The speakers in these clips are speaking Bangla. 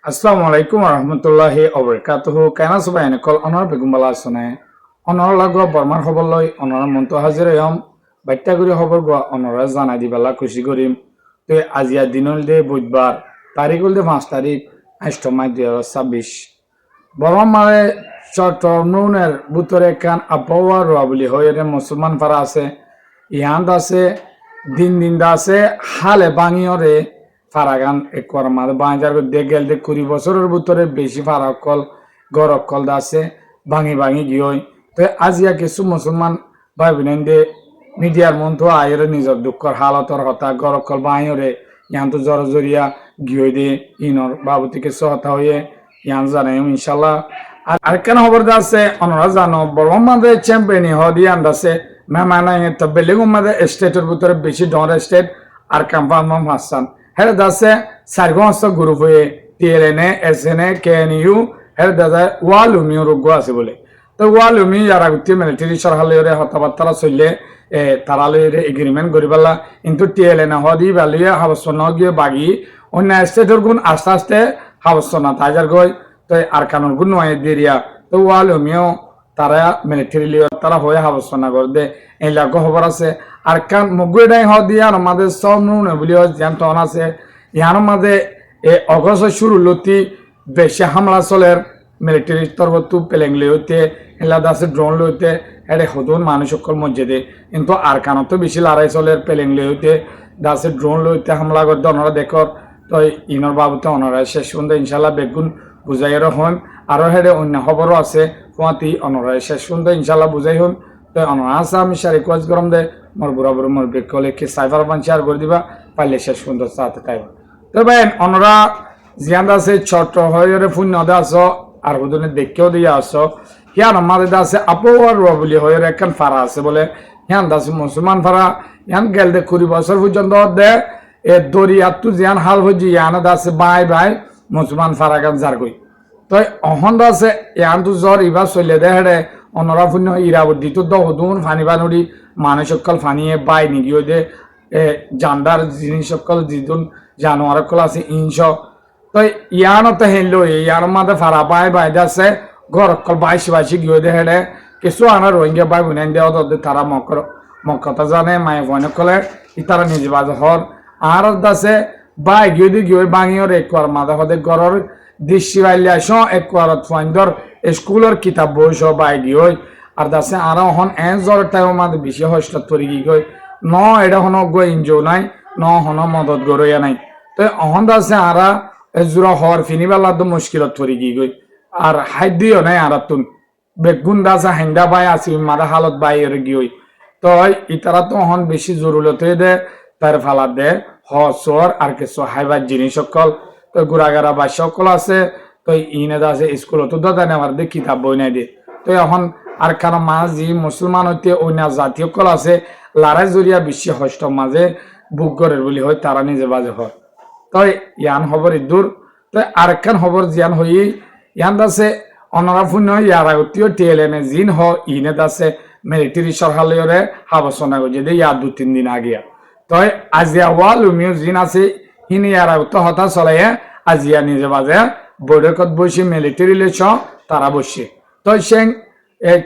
আসসালামু আলাইকুম রহমতুল্লাহি অবরকাতুহু কেনা সবাই এনেকল অনর বেগুমবালা আসনে অনর লাগোয়া বর্মার খবর লই অনর মন্ত হাজির হইম বাট্যাগুড়ি খবর গোয়া অনরা জানাই দিবালা খুশি করিম তো আজিয়া দিনল দে বুধবার তারিখ হল দে 5 তারিখ 8 মার্চ 2026 বর্মা মারে চট্টনুনের বুতরে কান আবহাওয়া রোয়া বলি হয় মুসলমান ফারা আছে ইহান আছে দিন দিন আছে হালে বাঙিয়রে ফারাগান একবার মাঝে বাঁচার গেল 20 বছরের ভিতরে বেশি ফারাকল গরকল আছে ভাঙি ভাঙি গিয়ে তো আজিয়া কিছু মুসলমান ভাই বোন দে মিডিয়ার মন্ত্র আয়ের নিজের দুঃখর হালতর হতা গরকল বাঁয়রে ইহান তো জরিয়া গিয়ে দে ইনর বাবু থেকে সহতা হয়ে ইহান জানাই ইনশাল্লাহ আর কেন খবর আছে অনরা জানো বর্মাদের চ্যাম্পিয়ন হদিয়ান আছে মেহমানাই তো বেলিং মাঝে স্টেটের ভিতরে বেশি ডর স্টেট আর কাম্পাম হাসান হেরে দাসে সারগঞ্জ গ্রুপ হয়ে টিএলএনএ এসএনএ কেএনইউ হেরে দাদা ওয়ালুমিও রোগ আছে বলে তো ওয়ালুমি যারা গুটি মিলিটারি সরহালরে হতাবার্তা চললে তারালরে এগ্রিমেন্ট করি পেলা কিন্তু টিএলএনএ হদি বালিয়ে হাবসন গিয়ে বাগি অন্য স্টেটের গুণ আস্তে আস্তে হাবসন তাজার গই তো আর কানুন গুণ নয় দিরিয়া তো ওয়ালুমিও তারা মিলিটারি লিও তারা হয়ে হাবসনা করে দে এই লাখ খবর আছে আর কান মগুড়াই হদিয়ার আমাদের সব নুন বলিও যেন তখন আছে ইয়ার মাঝে এই অগস্ট শুরু লতি বেশি হামলা চলের মিলিটারি তরবতু পেলেংলে হইতে এলাদা আছে ড্রোন লইতে এটা হদুন মানুষ সকল মসজিদে কিন্তু আর কানত বেশি লড়াই চলের পেলেংলে হইতে দাসে ড্রোন লইতে হামলা করতে ওনারা দেখর তো ইনর বাবুতে ওনারা শেষ পর্যন্ত ইনশাল্লাহ বেগুন বুঝাইয়ের হন আরও হেডে অন্য খবরও আছে কুয়াতি ওনারা শেষ পর্যন্ত ইনশাল্লাহ বুঝাই হন তো ওনারা আছে আমি সারি কোয়াজ গরম দে মোর বুড়া বুড়ো মোর বেকলে কি সাইফার পান শেয়ার করে দিবা পারলে শেষ পর্যন্ত চাতে তাই তো ভাই ওনারা জিয়ান আছে ছোট হয়ে ফুন নদে আসো আর হুদনে দেখেও দিয়ে আসো হিয়ান আমাদের আছে আবহাওয়ার রোয়া বলি হয়ে একখান ফারা আছে বলে হিয়ান দাসে মুসলমান ফারা ইয়ান গেল দে 20 বছর পর্যন্ত দে এ দরিয়া তু জিয়ান হাল হজি ইয়ান দাসে বাই বাই মুসলমান ফারা গান যার কই তো অহন দাসে ইয়ান তু জ্বর ইবা চলে দে হেডে অনরা ফুন্য ইরাবদ্দি তো দহদুন ফানি বানুরি মানুষ সকল ফানিয়ে বাই নিগিয়ে দে জান্দার জিনিস সকল যিদুন জানোয়ার সকল আছে ইনশ তো ইয়ানতে হেললো ইয়ার মাঝে ফারা পায় বাইদে আছে ঘর সকল বাইশি গিয়ে দে হেডে কিছু আনা রোহিঙ্গা বাই বুনাই দেওয়া দে তারা মক্কতা জানে মায়ে বনে কলে তারা নিজে বাজে হর আর দাসে বাই গিয়ে বাঙিওর একবার মাঝে হদে ঘরের দৃষ্টি বাইলে আস একবার ফাইন্দর স্কুলের কিতাব বই সব বাই গিয়ে আর দাসে আর হন এন জ্বর টাইম মাঝে বেশি হস্ত তরি গিয়ে ন এটা হন গই ইনজো নাই ন হন মদত গড়িয়া নাই তো অহন দাসে আরা জোড়া হর ফিনিবেলা তো মুশকিলত তরি গিয়ে আর হাইদিও নাই আর তুন বেগুন দাসা হেন্দা বাই আসি মাদা হালত বাই এর গিয়ে তো ইতারা তো হন বেশি জরুরতে দে তার ফালা দে হসর আর কিছু হাইবার জিনিস সকল তো গুড়াগাড়া বা সকল আছে তো ইনে আছে স্কুলত তো দাদা আমার দে কিতাব বই নাই দিয়ে তো এখন আর কারণ মাঝি মুসলমান হইতে অন্য জাতীয় কল আছে লড়াই জড়িয়া বিশ্ব হস্ত মাঝে বুক করে বলি হয় তারা নিজে বাজে হয় তো ইয়ান খবর দূর তো আরেকখান খবর জিয়ান হই ইয়ান আছে অনরা ফুন্য ইয়ার আগতীয় টিএলএনএ জিন হ ইনে আছে মিলিটারি সরহালয়রে হাবসনা গো যে ইয়া 2-3 দিন আগিয়া তো আজিয়া ওয়ালুমিও জিন আছে হিনি ইয়ার আগত হতা চলাই আজিয়া নিজে বাজে বৈঠকত বসে মিলিটারি লেছ তারা বসে তো সে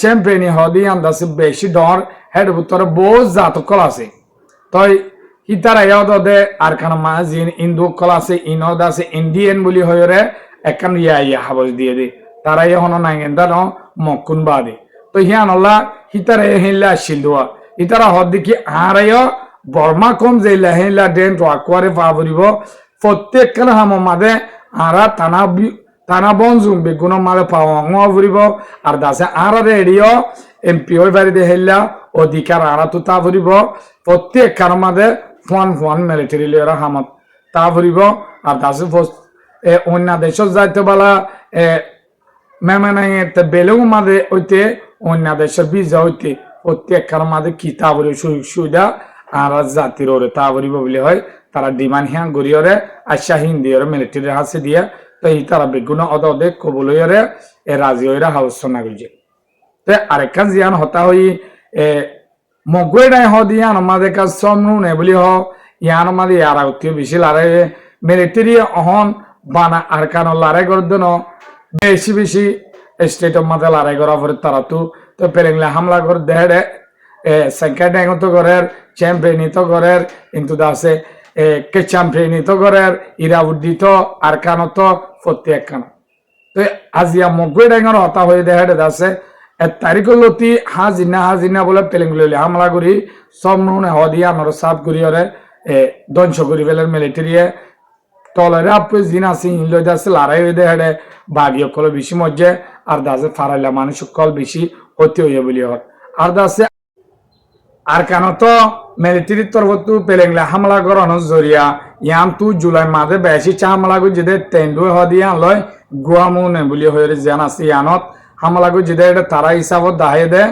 চ্যাম্পিয়নি হদি আন্দাছে বেশি ডর হেড ভিতরে বহু জাতকল আছে তো ইতারা দে আর খান মাজিন ইন্দু কল আছে ইনদ আছে ইন্ডিয়ান বলি হয়ে একান ইয়া হাবস দিয়ে দে তারা হন নাইগেন্দা ন মকুন বাদে তো হিয়ান আল্লাহ হিতারা হিল্লা আসছিল ইতারা হদ দেখি আরায় বর্মা কম যে হিল্লা ডেন তো আকোয়ারে পাবরিব প্রত্যেক কাল হাম মাদে আরা টানা বনজুম বেগুন মালে পাওয়া ফুরিব আর দাসে আর রেডিও এমপি হয়ে বাড়িতে হেললা অধিকার আরা তো তা ফুরিব প্রত্যেক কার মাঝে ফোন মিলিটারি লিওরা হামত তা ফুরিব আর দাসে অন্য দেশত যাইতে বলা মেমানাই বেলেও মাঝে হইতে অন্য দেশের ভিসা হইতে প্রত্যেক কার মাঝে কি তা ফুরি সুযোগ সুবিধা আর জাতির ওরে তা ফুরিব বলে হয় তারা ডিমান্ড হ্যাঁ গড়িয়রে আশা হিন্দি মিলিটারির হাসে দিয়ে তো এই তারা বেগুন অদে কবল হইরে এ রাজি হইরা হাউস না গুলছে তো আরেকখান জিয়ান হতা হই মগুড়াই হদিয়ান আমাদের কাজ সমনু নে বলি হ ইয়ান আমাদের আর বেশি লারে মিলিটারি অহন বানা আর কানো লড়াই করতেন বেশি বেশি স্টেটের মাঝে লড়াই করা পরে তারা তো পেলেংলে হামলা করে দেহে সেকেন্ড তো করের চ্যাম্পিয়নিত করের কিন্তু আছে কে চ্যাম্পিয়নিত করের ইরাউদ্দিত আর কানত ফতি একখানা তো আজিয়া মগুই ডাঙর হতা হয়ে দেহে আছে তারিখলতি হাজিনা বলে পেলেংলে হামলা করি সব নুনে হদি আনার সাফ করি ওরে ধ্বংস করি ফেলের মিলিটারিয়ে তলের আপনি জিন আছে ইনলই দাসে লড়াই হয়ে দেহে বাগি অকল বেশি মজ্জে আর দাসে ফারাইলা মানুষ অকল বেশি অতি হইয়া বলি হয় আর দাসে আর কেন তো মিলিটারির তরফ পেলেংলা হামলা করানো জরিয়া ইয়ান জুলাই মাঝে বেশি চা হামলা করে যেতে তেন্ডু হদিয়া লয় গুয়ামুনে বলি হয়ে জান আছে ইয়ানত হামলা করে যেতে তারা হিসাবত দাহে দে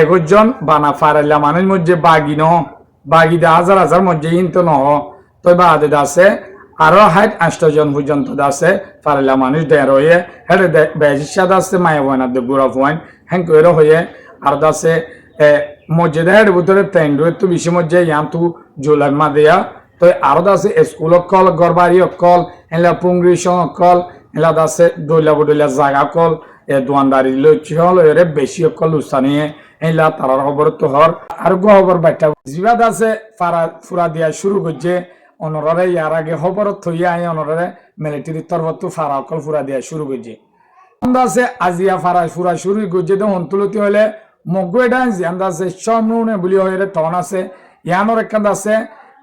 21 জন বানা ফারাইলা মানুষ মধ্যে বাগি দে হাজার হাজার মধ্যে ইনতো নহ তো বাদে দাসে আরো 8 জন পর্যন্ত আছে ফারাইলা মানুষ দেয় রয়ে হেডে বেশি সাদ আছে মায়া বয়না দে গুড়া পয়েন্ট হ্যাং করে হয়ে আর দাসে মসজিদে হেড ভিতরে তেন্ডু একটু বেশি মধ্যে ইয়ান জুলাই মা দেয়া তো আরো দাসে স্কুল অকল গড়বাড়ি অকল এলা পুংরিশন অকল এলা দাসে দইলা বদইলা জাগা কল দোয়ানদারি লইছিল এরে বেশি অকল উসানিয়ে এলা তারার খবর তো হর আর খবর বাইটা জিবাদ আছে ফুরা দিয়া শুরু করছে অনরে ইয়ার আগে খবর থইয়া আই অনরে মিলিটারির তরফ ফারা অকল ফুরা দিয়া শুরু করছে আছে আজিয়া ফুরা শুরু করছে তো হন্তুলতি হলে মগুয়ে ডান্স আছে চমনুনে বলি হয়ে টন আছে ইয়ানোর একখান আছে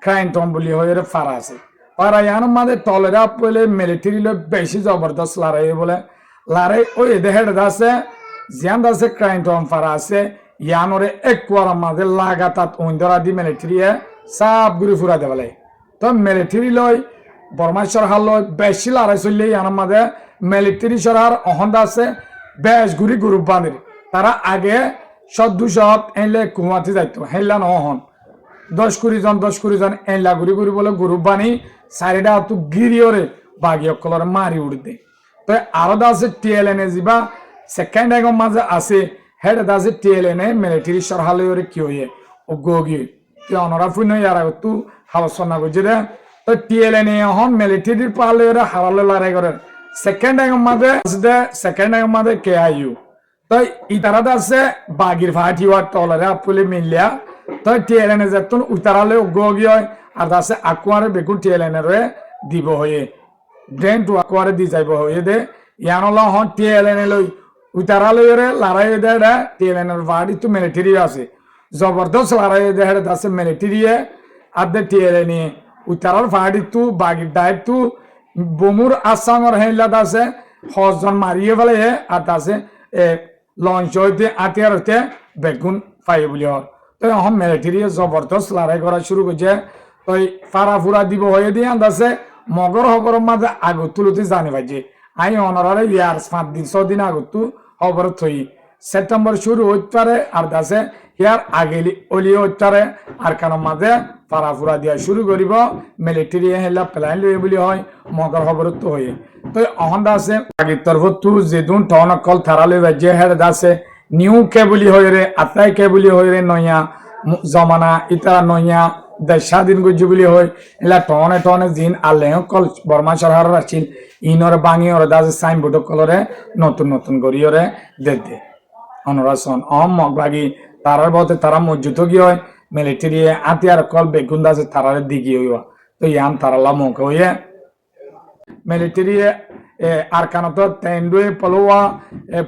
ক্রাইম টন বলি হয়ে ফারা আছে ফারা ইয়ানোর মাঝে তলেরা পড়লে মিলিটারি লোক বেশি জবরদস্ত লড়াই বলে লড়াই ওই দেহের আছে জিয়ান আছে ক্রাইম টন ফারা আছে ইয়ানোরে এক কুয়ার মাঝে লাগাতার ওইন্দরা দি মিলিটারি সাপ ঘুরে ফুরা দেবে তো মিলিটারি লয় বর্মা সরকার লয় বেশি লড়াই চললে ইয়ানোর মাঝে মিলিটারি সরকার অহন্দা আছে বেশ ঘুরি গ্রুপ বাঁধে তারা আগে সদ্দুষত এনলে কুমাতে যাইতো হেলা নহন 10 জন এনলা ঘুরি ঘুরি বলে গ্রুপ বানি চারিটা তো গিরিয়রে বাগি অকলরে মারি উঠতে তো আরো আছে টিএলএনএ যা সেকেন্ড এগম মাঝে আছে হেড আছে টিএলএনএ মিলিটারি সরহালয়রে কি হয়ে ও গগি কি অনরা ফুন ইয়ার তু হাওসনা গজে দে তো টিএলএনএ হন মিলিটারির পালয়রে হারালে লড়াই করে সেকেন্ড এগম মাঝে কে আইউ তো ইতারা আছে বাগির ফাটি হওয়ার তলরে আপলে মিলিয়া তো টিএলএনএ যেতন উতারালে গগি হয় আর আছে আকুয়ারে বেগুন টিএলএনএ দিব হয়ে ড্রেন টু আকুয়ারে দি যাইব হয়ে দে ইয়ানলা হন টিএলএনএ লই উতারালে লড়াই দে টিএলএনএর ফাটি তো মিলিটারি আছে জবরদস্ত লড়াই দে আছে মিলিটারি আর দে টিএলএনএ উতারার ফাটি তো বাগির ডাইট তো বমুর আসামর হেলা আছে 6 জন মারিয়ে ফেলে আর আছে লঞ্চ হইতে আতিয়ার হইতে বেগুন পাই বলি হর তো এখন মিলিটারি জবরদস্ত লড়াই করা শুরু করছে তো ফারা ফুরা দিব হয়ে দিয়ে আছে মগর খবর মাঝে আগত তুলতে জানি পাইছে আই অনরারে ইয়ার 5 দিন 6 দিন আগত খবর থই সেপ্টেম্বর শুরু হইতে পারে আর আছে ইয়ার আগে অলি হইতে পারে আর কারণ মাঝে ফারা ফুরা দিয়া শুরু করিব মিলিটারি হেলা প্ল্যান লই বলি হয় মগর খবর তো হয়ে তো অহন আছে আগে তরফ যেদুন টন কল থারালে যে হেড আছে নিউ কে বলি হয়ে রে আতাই কে বলি হয়ে রে নয়া জমানা ইতা নয়া স্বাধীন গজ্জু বলি হয় এলা টনে জিন আলে কল বর্মা সরকার আছিল ইনর বাঙি ওর দাসে সাইনবোর্ড কলরে নতুন গড়িয়রে দে অনরাসন মগ বাগি তারার বলতে তারা মজুত গিয়ে হয় মিলিটারি আতিয়ার কল বেগুন দাসে তারারে দিগি হইয়া তো ইয়ান তারালা মুখ হইয়া মিলিটারি আর কানত তেন্ডুয়ে পলোয়া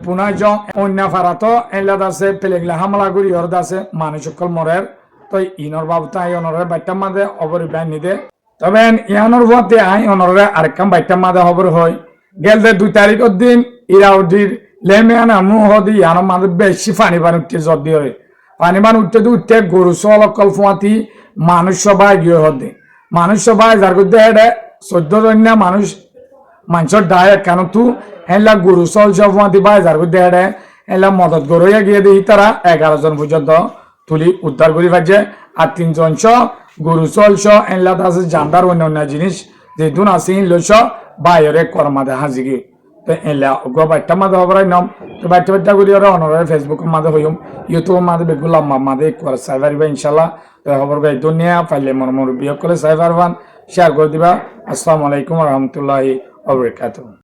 পুনাজং অন্য ফারাত এলা দাসে পেলেগলা হামলা করি ওর দাসে মানুষ সকল মরের তো ইনর বাবুতা আই অনরের বাইটার মাঝে অবর ব্যান নিদে তবে ইয়ানোর ভতে আই অনরে আরেকখান বাইটার মাঝে খবর হয় গেলতে 2 তারিখের দিন ইরাউডির লেমিয়ান আমু হদি ইয়ানোর মাঝে বেশি পানি উঠতে জর্দি হয় পানি উঠতে গরু সল কল্পমাতি মানুষ সবাই গিয়ে হদে মানুষ সবাই যার করতে হেডে 14 জন মানুষের ডায় কেন তু হেলা গরু চল সবমাতি বাই যার করতে হেডে হেলা মদত গরুয়া গিয়ে দিই তারা 11 জন পর্যন্ত তুলি উদ্ধার করি পাচ্ছে আর 3 জন গরু চল এনলা আছে জান্দার অন্য জিনিস যেহেতু আছে লইস বাইরে কর্মাদে হাজিগি তো এলা গো বাইটা মাঝে হবরাই নাম তো বাইটা করি ওরা অনরে ফেসবুকের মাঝে হইম ইউটিউবের মাঝে বেগুলা মাঝে করে সাইবারিবা ইনশাল্লাহ তো খবর গাই দুনিয়া পাইলে মর বিয়োগ করে সাইবারবান শেয়ার করে দিবা। আসসালামু আলাইকুম রহমতুল্লাহি ওয়া বারাকাতুহু।